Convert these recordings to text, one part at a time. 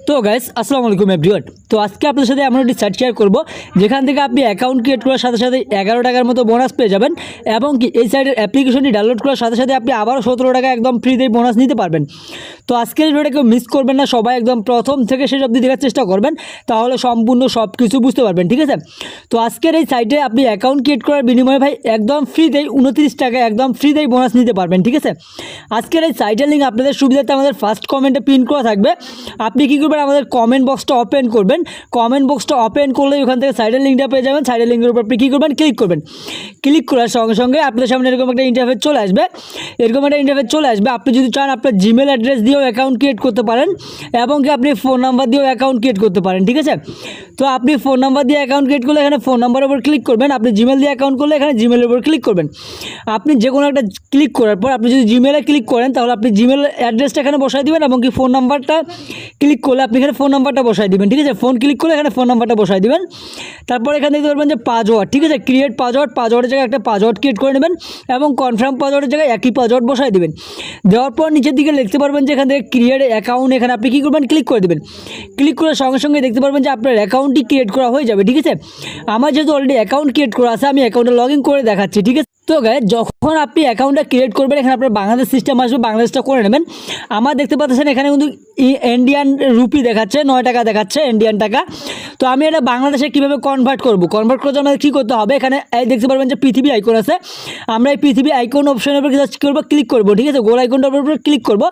তো গাইস আসসালামু আলাইকুম এভরিওয়ান। তো আজকে আপনাদের সাথে এমন একটি সাইট শেয়ার করব যেখান থেকে আপনি অ্যাকাউন্ট ক্রিয়েট করার সাথে সাথে 11 টাকার মতো বোনাস পেয়ে যাবেন এবং কি এই সাইটের অ্যাপ্লিকেশনটি ডাউনলোড করার সাথে সাথে আপনি আবারও 17 টাকা একদম ফ্রিতে বোনাস নিতে পারবেন। তো আজকের ভিডিওটা কেউ মিস করবেন না, সবাই একদম প্রথম থেকে শেষ অবধি দেখার চেষ্টা করবেন, তাহলে সম্পূর্ণ সব কিছু বুঝতে পারবেন। ঠিক আছে, তো আজকের এই সাইটে আপনি অ্যাকাউন্ট ক্রিয়েট করার বিনিময়ে ভাই একদম ফ্রিতেই 29 টাকা একদম ফ্রিতেই বোনাস নিতে পারবেন। ঠিক আছে, আজকের এই সাইটের লিঙ্ক আপনাদের সুবিধাতে আমাদের ফার্স্ট কমেন্টে পিন করা থাকবে। আপনি কী করবেন, আমাদের কমেন্ট বক্সটা ওপেন করবেন। কমেন্ট বক্সটা ওপেন করলে ওখান থেকে সাইডের লিঙ্কটা পেয়ে যাবেন। সাইডের লিঙ্কের উপর আপনি কী করবেন, ক্লিক করবেন। ক্লিক করার সঙ্গে সঙ্গে আপনাদের সামনে এরকম একটা ইন্টারফেস চলে আসবে। আপনি যদি চান আপনার জিমেল অ্যাড্রেস দিয়েও অ্যাকাউন্ট ক্রিয়েট করতে পারেন এবং কি আপনি ফোন নাম্বার দিয়েও অ্যাকাউন্ট ক্রিয়েট করতে পারেন। ঠিক আছে, তো আপনি ফোন নাম্বার দিয়ে অ্যাকাউন্ট ক্রিয়েট করলে এখানে ফোন নাম্বারের উপর ক্লিক করবেন। আপনি জিমেল দিয়ে অ্যাকাউন্ট করলে এখানে জিমেলের উপর ক্লিক করবেন। আপনি যে কোনো একটা ক্লিক করার পর আপনি যদি জিমেলে ক্লিক করেন তাহলে আপনি জিমেল অ্যাড্রেসটা এখানে বসাই দিবেন এবং কি ফোন নাম্বারটা ক্লিক করলে আপনি এখানে ফোন নাম্বারটা বসাই দিবেন। ঠিক আছে, ফোন ক্লিক করলে এখানে ফোন নাম্বারটা বসাই দিবেন। তারপর এখানে দেখতে পারবেন যে পাসওয়ার্ড। ঠিক আছে, ক্রিয়েট পাসওয়ার্ডের জায়গায় একটা পাসওয়ার্ড ক্রিয়েট করে নেবেন এবং কনফার্ম পাসওয়ার্ডের জায়গায় একই পাসওয়ার্ড বসাই দিবেন। দেওয়ার পর নিচের দিকে দেখতে পারবেন যে এখান থেকে ক্রিয়েট অ্যাকাউন্ট, এখানে আপনি কী করবেন, ক্লিক করে দেবেন। ক্লিক করার সঙ্গে সঙ্গে দেখতে পারবেন যে আপনার অ্যাকাউন্টটি ক্রিয়েট করা হয়ে যাবে। ঠিক আছে, আমার যেহেতু অলরেডি অ্যাকাউন্ট ক্রিয়েট করা আছে আমি অ্যাকাউন্টে লগ ইন করে দেখাচ্ছি। ঠিক আছে, তো গাইস যখন আপনি অ্যাকাউন্টটা ক্রিয়েট করবেন এখানে আপনার বাংলাদেশ সিস্টেম আসবে, বাংলাদেশটা করে নেবেন। আমার দেখতে পাচ্ছেন এখানে কিন্তু ইন্ডিয়ান রুপি দেখাচ্ছে, 9 টাকা দেখাচ্ছে ইন্ডিয়ান টাকা। তো আমি এটা বাংলাদেশে কীভাবে কনভার্ট করার জন্য আমাদের কী করতে হবে, এখানে দেখতে পারবেন যে পৃথিবী আইকন আছে। আমরা এই পৃথিবী আইকন অপশনের উপর ক্লিক করবো। ঠিক আছে, গোল আইকনটার উপর ক্লিক করবো।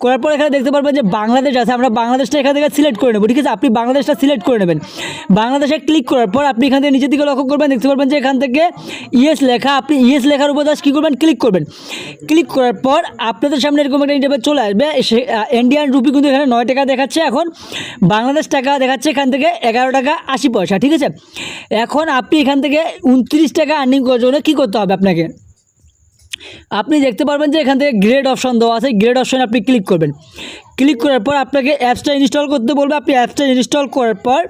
করার পর এখানে দেখতে পারবেন যে বাংলাদেশ আছে, আমরা বাংলাদেশটা এখান থেকে সিলেক্ট করে নেবো। ঠিক আছে, আপনি বাংলাদেশটা সিলেক্ট করে নেবেন। বাংলাদেশে ক্লিক করার পর আপনি এখান থেকে নিচের দিকে লক্ষ্য করবেন, দেখতে পারবেন যে এখান থেকে ইয়েস লেখা, আপনি ইয়েস লেখার উপর কী করবেন, ক্লিক করবেন। ক্লিক করার পর আপনাদের সামনে এরকম একটা ইন্টারফেস চলে আসবে। ইন্ডিয়ান রুপি কিন্তু এখানে 9 টাকা দেখাচ্ছে, এখন বাংলাদেশ টাকা দেখাচ্ছে এখান থেকে 11 টাকা 80 পয়সা। ঠিক আছে, এখন আপনি এখান থেকে 29 টাকা আর্নিং করার জন্য কী করতে হবে আপনাকে, আপনি দেখতে পারবেন যে এখান থেকে গ্রেড অপশন দেওয়া আছে, গ্রেড অপশনে আপনি ক্লিক করবেন। ক্লিক করার পর আপনাকে অ্যাপসটা ইনস্টল করতে বলবে। আপনি অ্যাপসটা ইনস্টল করার পর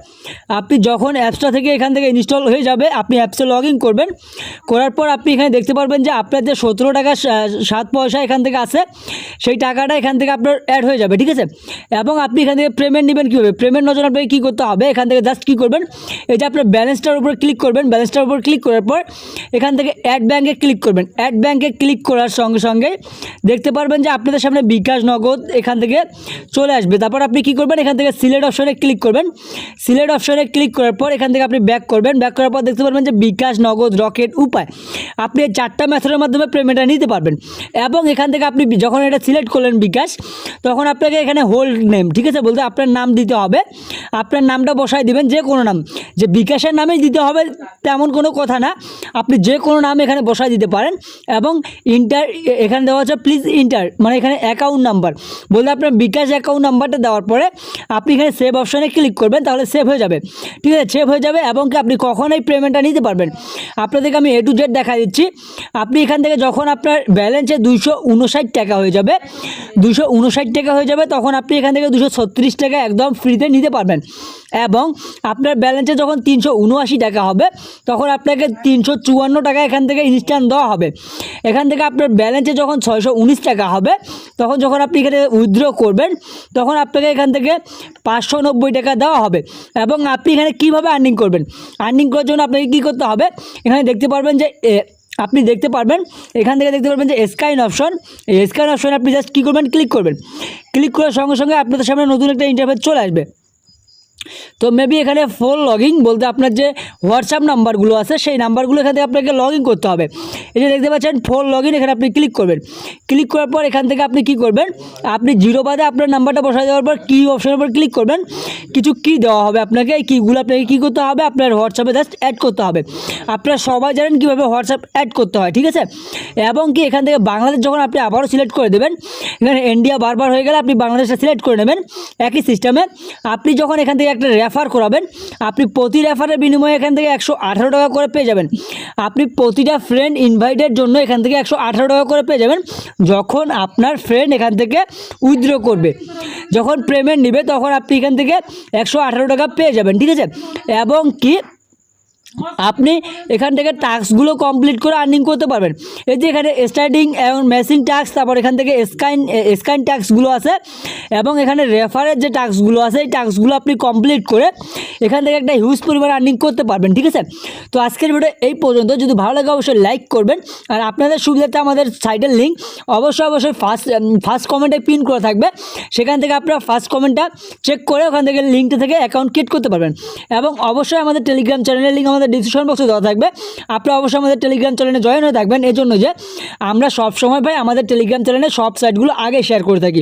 আপনি যখন অ্যাপসটা থেকে এখান থেকে ইনস্টল হয়ে যাবে আপনি অ্যাপসে লগ ইন করবেন। করার পর আপনি এখানে দেখতে পারবেন যে আপনার যে 17 টাকা 7 পয়সা এখান থেকে আছে সেই টাকাটা এখান থেকে আপনার অ্যাড হয়ে যাবে। ঠিক আছে, এবং আপনি এখান থেকে পেমেন্ট নেবেন কীভাবে, পেমেন্ট নেওয়ার জন্য আপনাকে কী করতে হবে, এখান থেকে জাস্ট কী করবেন, এই যে আপনার ব্যালেন্সটার উপর ক্লিক করবেন। ব্যালেন্সটার উপর ক্লিক করার পর এখান থেকে অ্যাড ব্যাঙ্কে ক্লিক করবেন। অ্যাড ব্যাঙ্কে ক্লিক করার সঙ্গে সঙ্গে দেখতে পারবেন যে আপনাদের সামনে বিকাশ নগদ এখান থেকে চলে আসবে। তারপর আপনি কী করবেন, এখান থেকে সিলেক্ট অপশনে ক্লিক করবেন। সিলেক্ট অপশনে ক্লিক করার পর এখান থেকে আপনি ব্যাক করবেন। ব্যাক করার পর দেখতে পারবেন যে বিকাশ নগদ রকেট উপায়, আপনি এই 4টা মেথডের মাধ্যমে পেমেন্টটা নিতে পারবেন। এবং এখান থেকে আপনি যখন এটা সিলেক্ট করলেন বিকাশ, তখন আপনাকে এখানে হোল্ড নেম, ঠিক আছে, বলতে আপনার নাম দিতে হবে। আপনার নামটা বসায় দিবেন, যে কোনো নাম, যে বিকাশের নামেই দিতে হবে তেমন কোনো কথা না, আপনি যে কোনো নাম এখানে বসায় দিতে পারেন। এবং ইন্টার এখানে দেওয়া হচ্ছে প্লিজ ইন্টার, মানে এখানে অ্যাকাউন্ট নাম্বার বলতে আপনার বিকাশ অ্যাকাউন্ট নাম্বারটা দেওয়ার পরে আপনি এখানে সেভ অপশানে ক্লিক করবেন, তাহলে সেভ হয়ে যাবে। ঠিক আছে, সেভ হয়ে যাবে এবং কি আপনি কখনই পেমেন্টটা নিতে পারবেন। আপনাদেরকে আমি A to Z দেখা দিচ্ছি। আপনি এখান থেকে যখন আপনার ব্যালেন্সে 259 টাকা হয়ে যাবে, 259 টাকা হয়ে যাবে, তখন আপনি এখান থেকে 236 টাকা একদম ফ্রিতে নিতে পারবেন। এবং আপনার ব্যালেন্সে যখন 379 টাকা হবে তখন আপনাকে 354 টাকা এখান থেকে ইনস্ট্যান্ট দেওয়া হবে। এখান থেকে আপনার ব্যালেন্সে যখন 619 টাকা হবে তখন যখন আপনি এখানে উইথড্র করবেন তখন আপনাকে এখান থেকে 590 টাকা দেওয়া হবে। এবং আপনি এখানে কীভাবে আর্নিং করবেন, আর্নিং করার জন্য আপনাকে কী করতে হবে, এখানে দেখতে পারবেন যে আপনি দেখতে পারবেন এখান থেকে দেখতে পারবেন যে স্ক্যান অপশন, এই স্ক্যান অপশনে আপনি জাস্ট কী করবেন, ক্লিক করবেন। ক্লিক করার সঙ্গে সঙ্গে আপনাদের সামনে নতুন একটা ইন্টারফেস চলে আসবে। তো মেবি এখানে ফোন লগইন বলতে আপনার যে হোয়াটসঅ্যাপ নাম্বারগুলো আছে সেই নাম্বারগুলো এখান থেকে আপনাকে লগ ইন করতে হবে। এই যে দেখতে পাচ্ছেন ফোন লগইন, এখানে আপনি ক্লিক করবেন। ক্লিক করার পর এখান থেকে আপনি কী করবেন, আপনি 0 বাদে আপনার নাম্বারটা বসায় দেওয়ার পর কি অপশনের উপর ক্লিক করবেন। কিছু কি দেওয়া হবে আপনাকে, এই কিগুলো আপনাকে কী করতে হবে, আপনার হোয়াটসঅ্যাপে জাস্ট অ্যাড করতে হবে। আপনারা সবাই জানেন কীভাবে হোয়াটসঅ্যাপ অ্যাড করতে হয়। ঠিক আছে, এবং কি এখান থেকে বাংলাদেশ যখন আপনি আবারও সিলেক্ট করে দেবেন, এখানে ইন্ডিয়া বারবার হয়ে গেলে আপনি বাংলাদেশটা সিলেক্ট করে নেবেন। একই সিস্টেমে আপনি যখন এখান থেকে একটা রেফার করাবেন, আপনি প্রতি রেফারের বিনিময়ে এখান থেকে 118 টাকা করে পেয়ে যাবেন। আপনি প্রতিটা ফ্রেন্ড ইনভাইটের জন্য এখান থেকে 118 টাকা করে পেয়ে যাবেন যখন আপনার ফ্রেন্ড এখান থেকে উইথড্র করবে। যখন পেমেন্ট নেবে তখন আপনি এখান থেকে 118 টাকা পেয়ে যাবেন। ঠিক আছে, এবং কি আপনি এখান থেকে টাস্কগুলো কমপ্লিট করে আর্নিং করতে পারবেন। এই যে এখানে স্টার্টিং এবং মেশিন টাস্ক, তারপর এখান থেকে স্কাইন টাস্কগুলো আছে এবং এখানে রেফারের যে টাস্কগুলো আছে এই টাস্কগুলো আপনি কমপ্লিট করে এখান থেকে একটা হিউজ পরিমাণ আর্নিং করতে পারবেন। ঠিক আছে, তো আজকের ভিডিও এই পর্যন্ত। যদি ভালো লাগে অবশ্যই লাইক করবেন, আর আপনাদের সুবিধাতে আমাদের সাইটের লিঙ্ক অবশ্যই ফার্স্ট কমেন্টে পিন করা থাকবে, সেখান থেকে আপনারা ফার্স্ট কমেন্টটা চেক করে ওখান থেকে লিঙ্কটা থেকে অ্যাকাউন্ট ক্রিয়েট করতে পারবেন। এবং অবশ্যই আমাদের টেলিগ্রাম চ্যানেলের লিঙ্ক আমাদের ডিসক্রিপশন বক্সে দেওয়া থাকবে, আপনারা অবশ্যই আমাদের টেলিগ্রাম চ্যানেলে জয়েন হয়ে থাকবেন। এই জন্য যে আমরা সব সময় ভাই আমাদের টেলিগ্রাম চ্যানেলে সব সাইটগুলো আগে শেয়ার করে থাকি।